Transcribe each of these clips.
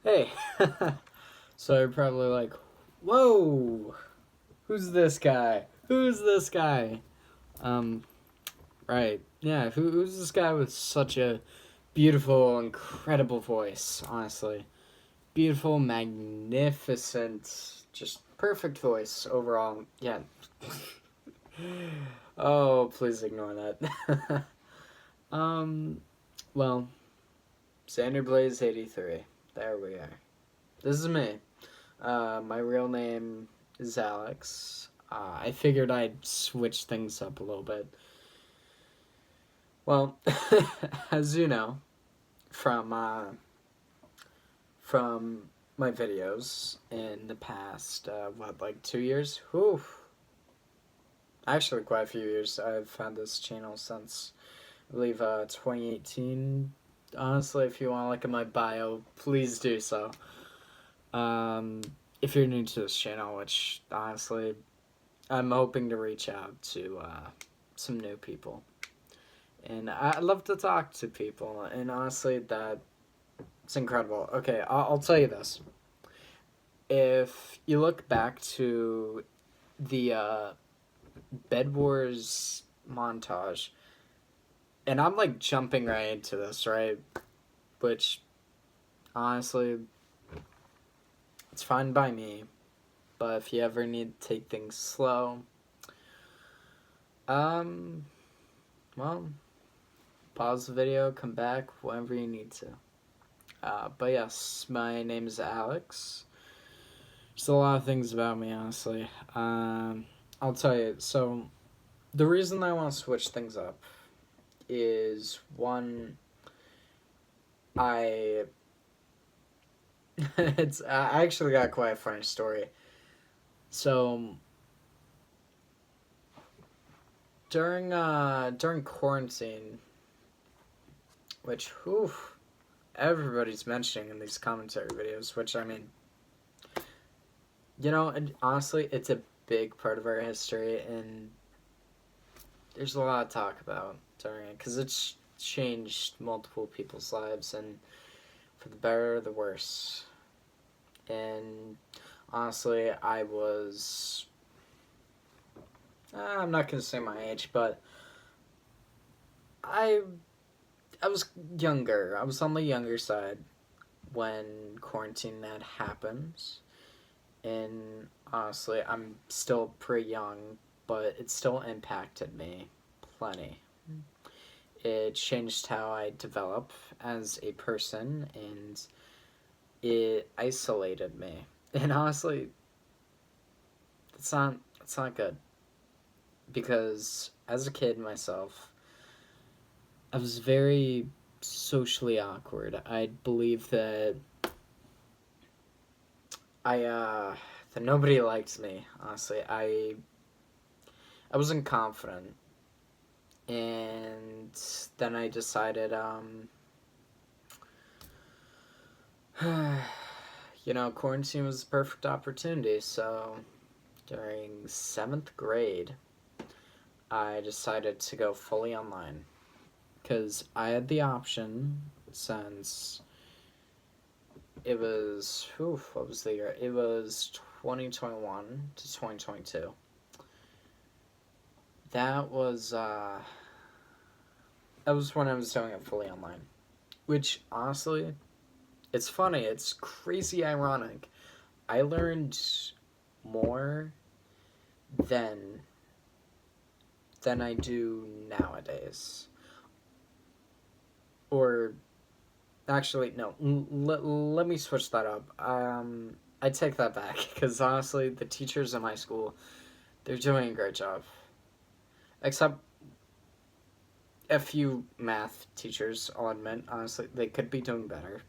Hey, so you're probably like, whoa, who's this guy? Who's this guy? Um, right, yeah, who's this guy with such a beautiful, incredible voice, honestly? Beautiful, magnificent, just perfect voice overall. Yeah. Oh, please ignore that. um, well, Xander Blaze 83. There we are. This is me. My real name is Alex. I figured I'd switch things up a little bit. Well, as you know from my videos in the past, like 2 years? Whew. Actually, quite a few years. I've had this channel since, I believe, 2018. Honestly, if you want to look at my bio, please do so. Um, if you're new to this channel, which honestly I'm hoping to reach out to some new people. And I love to talk to people, and honestly, it's incredible. Okay, I'll tell you this. If you look back to the Bed Wars montage, and I'm like jumping right into this, right? Which, honestly, it's fine by me. But if you ever need to take things slow, well, pause the video, come back whenever you need to. But yes, my name is Alex. There's a lot of things about me, honestly. I'll tell you. So, the reason I want to switch things up is one, I. I actually got quite a funny story. So, during quarantine, which, whew, everybody's mentioning in these commentary videos, which, I mean, and honestly, it's a big part of our history, and there's a lot to talk about during it, because it's changed multiple people's lives, and for the better or the worse. And honestly, I'm not going to say my age, but I was younger. I was on the younger side when quarantine had happened. And honestly, I'm still pretty young, but it still impacted me plenty. It changed how I develop as a person, and it isolated me. And honestly, it's not good, because as a kid myself, I was very socially awkward. I believe that that nobody liked me. Honestly, I wasn't confident, and then I decided, quarantine was the perfect opportunity. So during 7th grade, I decided to go fully online, because I had the option since it was, what was the year? It was 2021 to 2022. That was when I was doing it fully online. Which, honestly, it's funny. It's crazy ironic. I learned more then than I do nowadays. Or, actually, no. Let me switch that up. I take that back, because honestly, the teachers in my school, they're doing a great job. Except a few math teachers, I'll admit. Honestly, they could be doing better.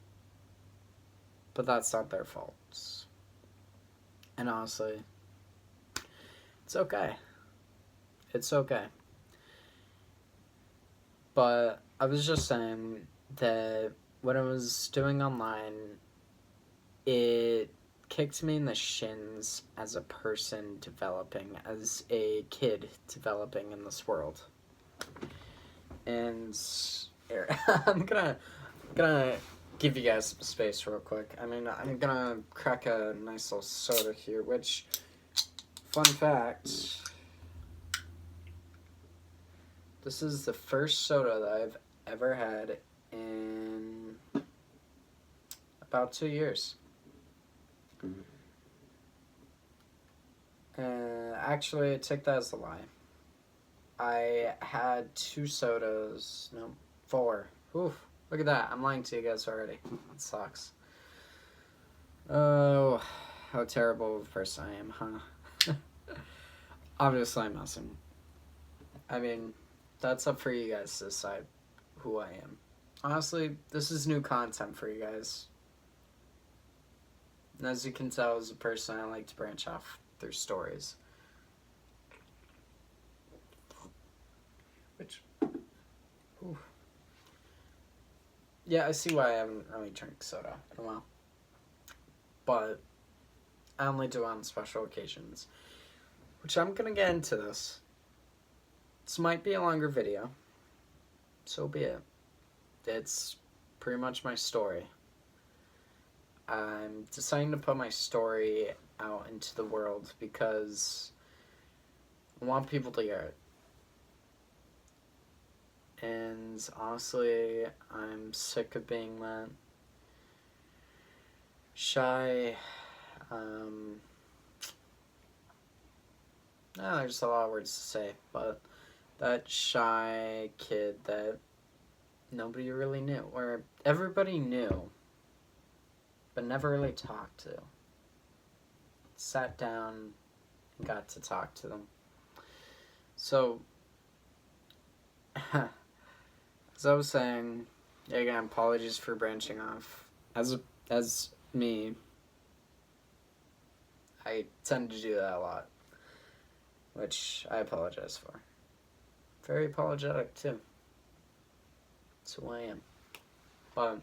But that's not their fault. And honestly, it's okay. It's okay. But I was just saying that when I was doing online, it kicked me in the shins as a person developing, as a kid developing in this world. And here, I'm gonna give you guys some space real quick. I mean, I'm gonna crack a nice little soda here, which, fun fact, this is the first soda that I've ever had in about 2 years. Actually, take that as a lie. I had 2 sodas, no, 4. Oof, look at that, I'm lying to you guys already. That sucks. Oh, how terrible of a person I am, huh? Obviously I'm messing. I mean, that's up for you guys to decide who I am. Honestly, this is new content for you guys. And as you can tell, as a person, I like to branch off through stories. Which, ooh. Yeah, I see why I haven't really drank soda in a while. But I only do it on special occasions. Which I'm gonna get into this. This might be a longer video. So be it. It's pretty much my story. I'm deciding to put my story out into the world because I want people to hear it. And honestly, I'm sick of being that shy, there's a lot of words to say, but that shy kid that nobody really knew, or everybody knew, but never really talked to. Sat down and got to talk to them. So, as I was saying, again, apologies for branching off. As me, I tend to do that a lot, which I apologize for. Very apologetic, too. That's who I am. But,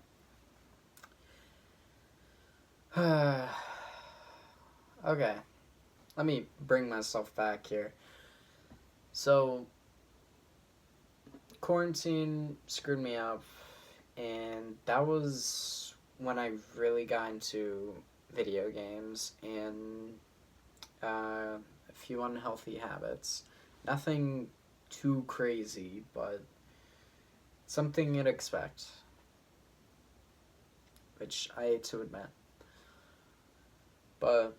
okay, let me bring myself back here. So, quarantine screwed me up, and that was when I really got into video games and a few unhealthy habits. Nothing too crazy, but something you'd expect, which I hate to admit. But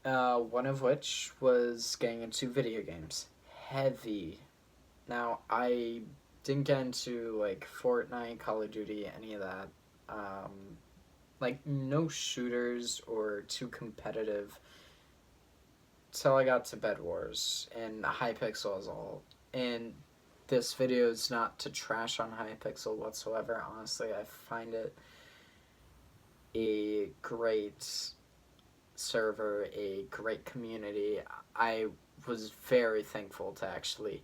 one of which was getting into video games. Heavy. Now, I didn't get into, like, Fortnite, Call of Duty, any of that. Like, no shooters or too competitive till I got to Bed Wars and Hypixel as a whole. And this video is not to trash on Hypixel whatsoever. Honestly, I find it a great server, a great community. I was very thankful to actually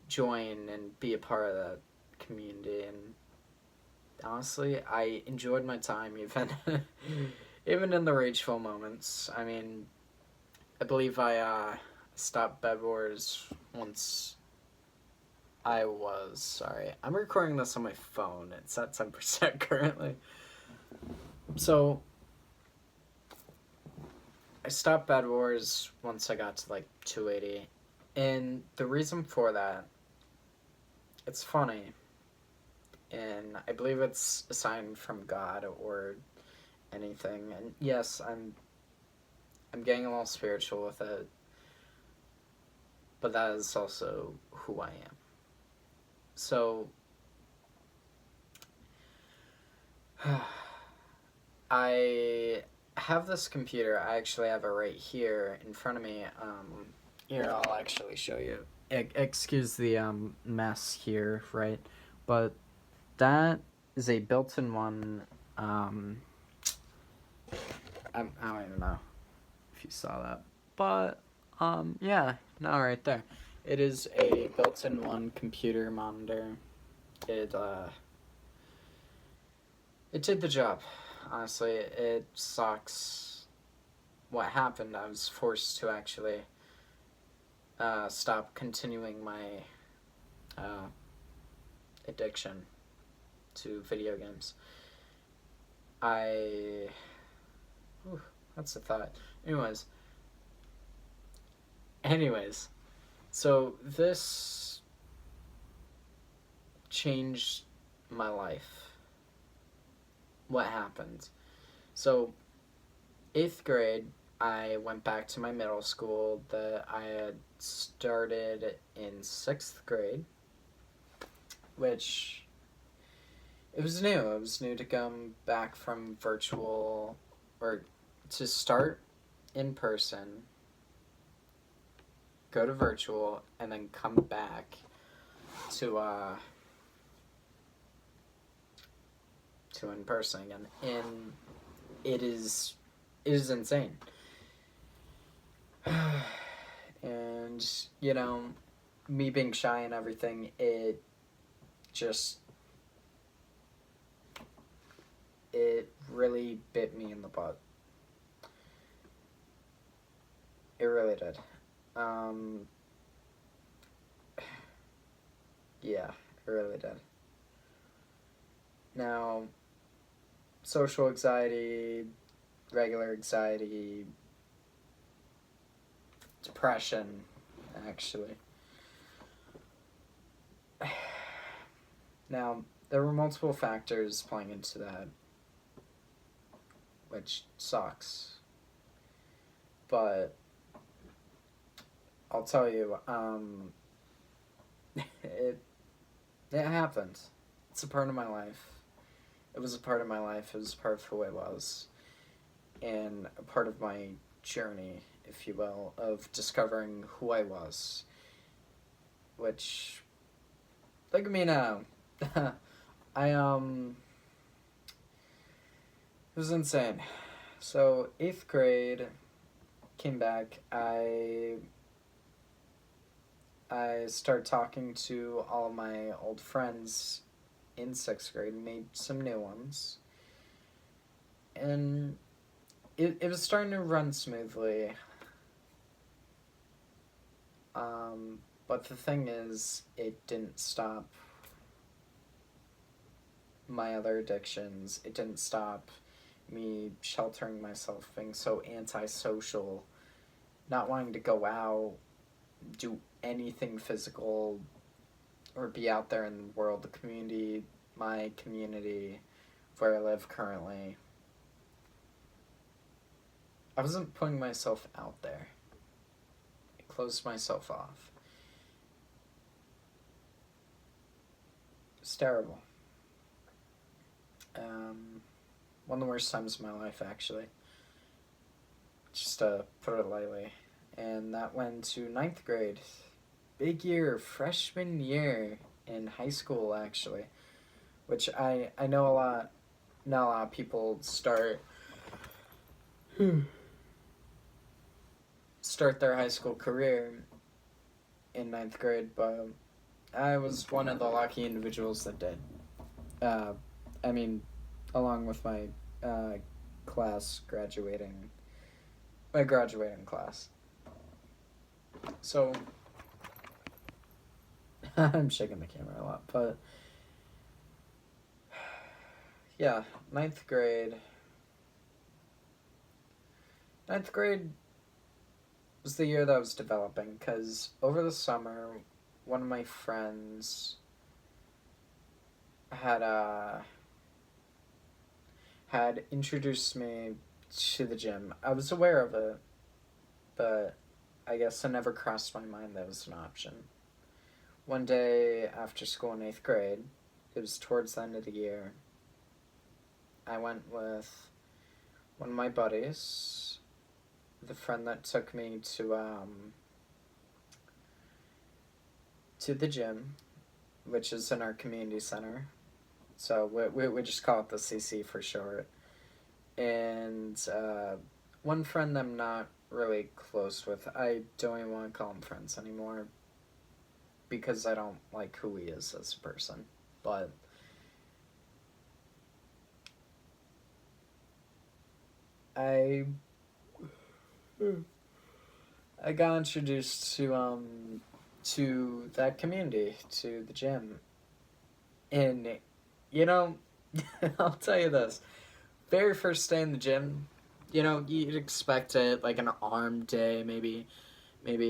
join and be a part of that community, and honestly, I enjoyed my time even even in the rageful moments. I mean, I believe I stopped Bed Wars once. Sorry, I'm recording this on my phone. It's at 10% currently. So, I stopped Bed Wars once I got to like 280. And the reason for that, it's funny. And I believe it's a sign from God or anything. And yes, I'm getting a little spiritual with it. But that is also who I am. So, I have this computer. I actually have it right here in front of me. Here, I'll actually show you. Excuse the mess here, right? But that is a built-in one. I don't even know if you saw that, but yeah, no, right there. It is a built-in one computer monitor. It did the job. Honestly, it sucks what happened. I was forced to actually stop continuing my addiction to video games. I. Ooh, that's a thought. Anyways. Anyways. So this changed my life. What happened? So, 8th grade, I went back to my middle school that I had started in 6th grade, which it was new. It was new to come back from virtual, or to start in person, go to virtual, and then come back to in person again. And it is insane. And me being shy and everything, just it really bit me in the butt. It really did. Yeah, it really did. Now, social anxiety, regular anxiety, depression, actually. Now, there were multiple factors playing into that, which sucks. But I'll tell you, it happened. It's a part of my life. It was a part of my life. It was a part of who I was, and a part of my journey, if you will, of discovering who I was. Which, look at me now. I it was insane. So 8th grade, came back. I started talking to all of my old friends in 6th grade, made some new ones, and it was starting to run smoothly. But the thing is, it didn't stop my other addictions. It didn't stop me sheltering myself, being so antisocial, not wanting to go out, do anything physical, or be out there in the world, the community, my community, where I live currently. I wasn't putting myself out there. I closed myself off. It's terrible. One of the worst times of my life, actually. Just to put it lightly. And that went to 9th grade. Big year, freshman year in high school, actually. Which I know not a lot of people start their high school career in 9th grade, but I was one of the lucky individuals that did. I mean, along with my my graduating class. So, I'm shaking the camera a lot, but yeah, 9th grade. 9th grade was the year that I was developing, because over the summer, one of my friends had introduced me to the gym. I was aware of it, but I guess it never crossed my mind that was an option. One day after school in 8th grade, it was towards the end of the year, I went with one of my buddies, the friend that took me to the gym, which is in our community center. So we just call it the CC for short. And one friend I'm not really close with. I don't even want to call him friends anymore, because I don't like who he is as a person. But I got introduced to that community, to the gym. And I'll tell you this. very first day in the gym, you know, you'd expect it, like an arm day, maybe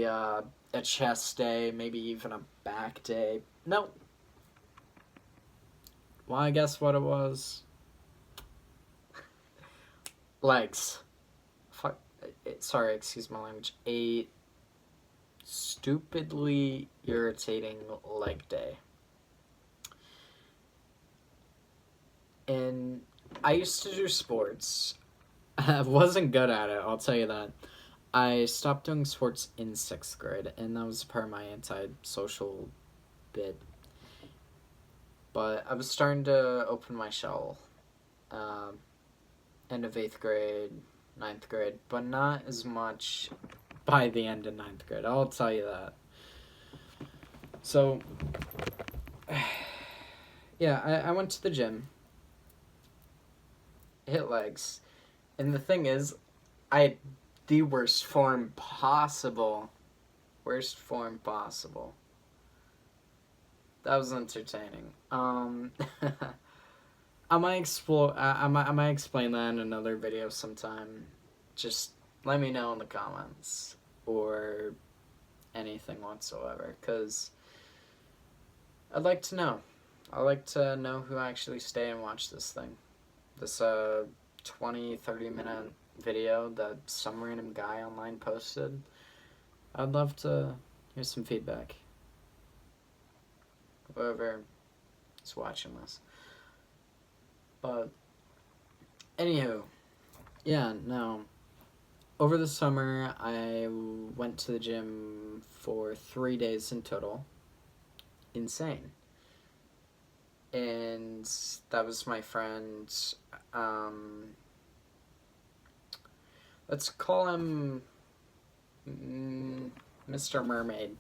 a chest day, maybe even a back day. No. Well, I guess what it was? Legs. Fuck. Sorry, excuse my language. A stupidly irritating leg day. And I used to do sports. I wasn't good at it, I'll tell you that. I stopped doing sports in 6th grade, and that was part of my antisocial bit. But I was starting to open my shell. End of 8th grade, 9th grade, but not as much by the end of 9th grade, I'll tell you that. So, yeah, I went to the gym, hit legs, and the thing is, I had the worst form possible. Worst form possible. That was entertaining. I might explore. I might explain that in another video sometime. Just let me know in the comments or anything whatsoever, because I'd like to know. I'd like to know who actually stay and watch this thing. This 20-30 minute video that some random guy online posted. I'd love to hear some feedback. Whoever is watching this. But, anywho, yeah, no. Over the summer, I went to the gym for 3 days in total. Insane. And that was my friend, let's call him Mr. Mermaid.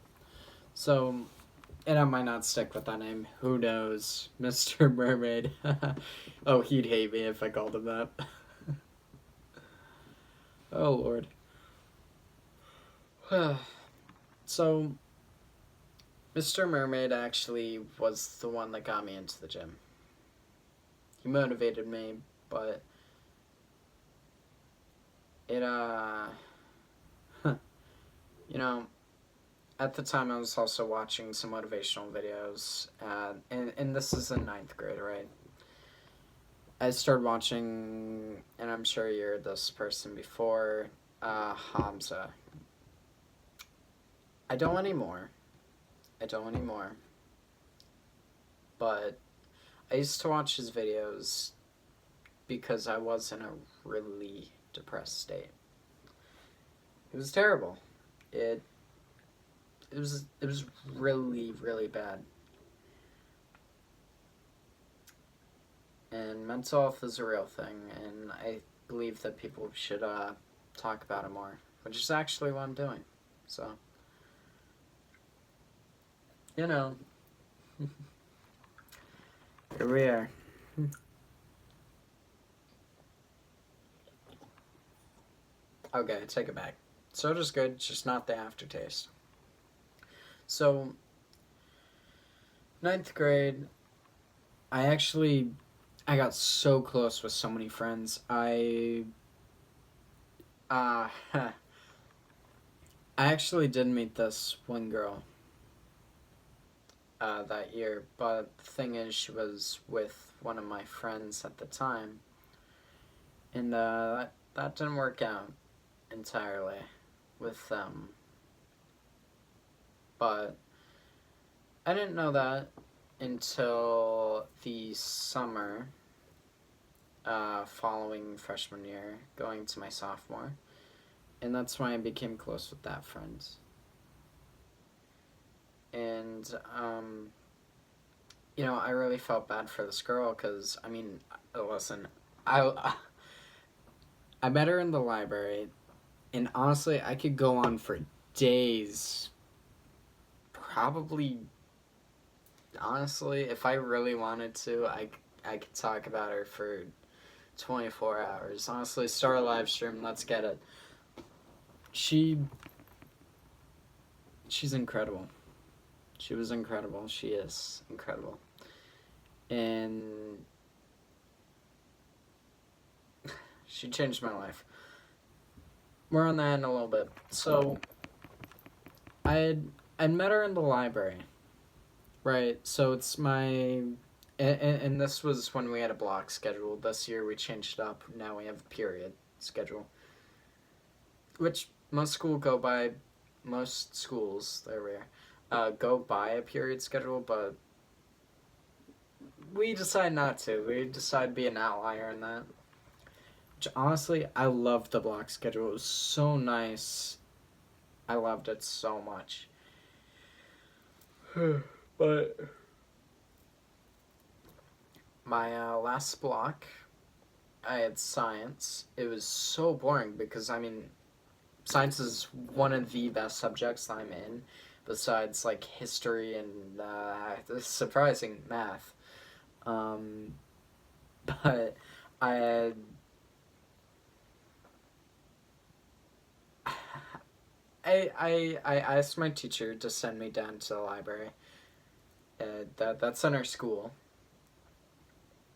So, and I might not stick with that name. Who knows? Mr. Mermaid. Oh, he'd hate me if I called him that. Oh, Lord. So, Mr. Mermaid actually was the one that got me into the gym. He motivated me, but it, you know, at the time I was also watching some motivational videos, and this is in 9th grade, right? I started watching, and I'm sure you heard this person before, Hamza. I don't anymore, but I used to watch his videos because I was in a really depressed state. It was terrible. It was really, really bad. And mental health is a real thing, and I believe that people should talk about it more, which is actually what I'm doing. So, you know, here we are. Okay, I take it back. Soda's good, just not the aftertaste. So, 9th grade, I got so close with so many friends. I actually did meet this one girl that year, but the thing is, she was with one of my friends at the time, and that didn't work out entirely with them. But I didn't know that until the summer following freshman year, going to my sophomore, and that's when I became close with that friend. And you know, I really felt bad for this girl because, I mean, listen, I met her in the library, and honestly, I could go on for days. Probably, honestly, if I really wanted to, I could talk about her for 24 hours. Honestly, start a live stream, let's get it. She's incredible. She was incredible. She is incredible. And She changed my life. More on that in a little bit. So, I met her in the library, right? So it's my, and this was when we had a block schedule. This year we changed it up. Now we have a period schedule, which most schools, there we are, go by a period schedule, but we decide not to. We decide to be an outlier in that. Which honestly, I loved the block schedule. It was so nice. I loved it so much. But my last block, I had science. It was so boring because, I mean, science is one of the best subjects I'm in, besides, like, history and, surprising, math. Um, but I had... I asked my teacher to send me down to the library. That's in our school.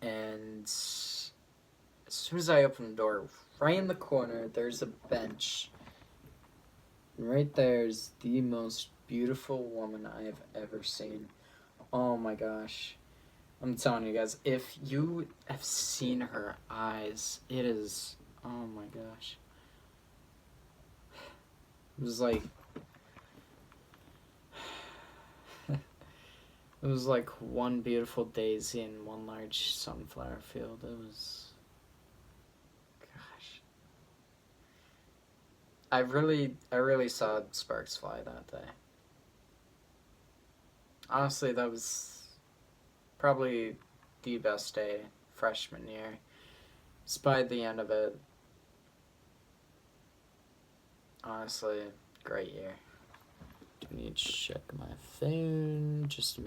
And as soon as I opened the door, right in the corner, there's a bench. And right there's the most beautiful woman I have ever seen. Oh my gosh. I'm telling you guys, if you have seen her eyes, it is... Oh my gosh. It was like... It was like one beautiful daisy in one large sunflower field. It was... Gosh. I really saw sparks fly that day. Honestly, that was probably the best day freshman year. Just by the end of it, honestly, great year. Do need to check my phone just a minute.